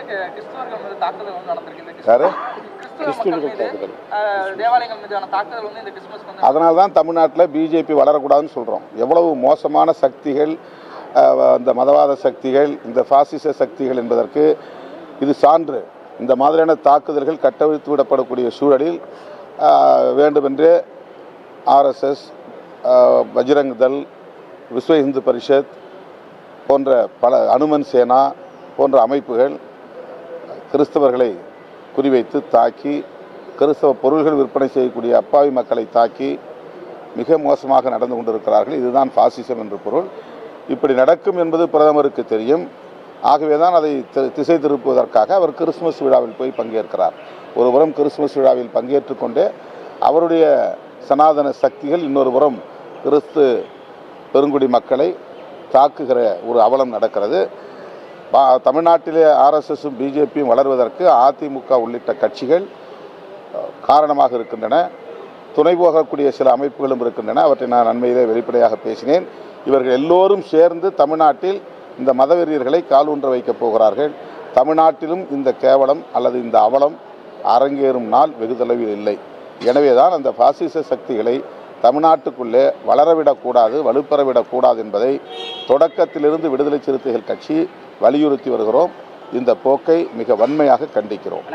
கிறிஸ்தவர்கள் மீது தாக்குதல் வந்து நடந்திருக்கு. தேவாலயங்கள் மீதான தாக்குதல் வந்து இந்த கிறிஸ்துமஸ். அதனால தான் தமிழ்நாட்டில் பிஜேபி வளரக்கூடாதுன்னு சொல்கிறோம். எவ்வளவு மோசமான சக்திகள், இந்த மதவாத சக்திகள், இந்த பாசிச சக்திகள் என்பதற்கு இது சான்று. இந்த மாதிரியான தாக்குதல்கள் கட்டவிழ்த்து விடப்படக்கூடிய சூழலில் வேண்டுமென்றே ஆர்எஸ்எஸ், பஜ்ரங் தள், விஸ்வ இந்து பரிஷத் போன்ற பல, அனுமன் சேனா போன்ற அமைப்புகள் கிறிஸ்தவர்களை குறிவைத்து தாக்கி, கிறிஸ்தவ பொருள்கள் விற்பனை செய்யக்கூடிய அப்பாவி மக்களை தாக்கி மிக மோசமாக நடந்து கொண்டிருக்கிறார்கள். இதுதான் பாசிசம் என்று பொருள். இப்படி நடக்கும் என்பது பிரதமருக்கு தெரியும். ஆகவே தான் அதை திசை திருப்புவதற்காக அவர் கிறிஸ்துமஸ் விழாவில் போய் பங்கேற்கிறார். ஒருபுறம் கிறிஸ்துமஸ் விழாவில் பங்கேற்று கொண்டே அவருடைய சனாதன சக்திகள் இன்னொரு புறம் கிறிஸ்து பெருங்குடி மக்களை தாக்குகிற ஒரு அவலம் நடக்கிறது. தமிழ்நாட்டிலே ஆர்எஸ்எஸும் பிஜேபியும் வளர்வதற்கு அதிமுக உள்ளிட்ட கட்சிகள் காரணமாக இருக்கின்றன. துணை போகக்கூடிய சில அமைப்புகளும் இருக்கின்றன. அவற்றை நான் அண்மையிலே வெளிப்படையாக பேசினேன். இவர்கள் எல்லோரும் சேர்ந்து தமிழ்நாட்டில் இந்த மதவெறியர்களை காலூன்ற வைக்கப் போகிறார்கள். தமிழ்நாட்டிலும் இந்த கேவலம் அல்லது இந்த அவலம் அரங்கேறும் நாள் வெகு தொலைவில் இல்லை. எனவே தான் அந்த பாசிச சக்திகளை தமிழ்நாட்டுக்குள்ளே வளரவிடக்கூடாது, வலுப்பெறவிடக்கூடாது என்பதை தொடக்கத்திலிருந்து விடுதலை சிறுத்தைகள் கட்சி வலியுறுத்தி வருகிறோம். இந்த போக்கை மிக வன்மையாக கண்டிக்கிறோம்.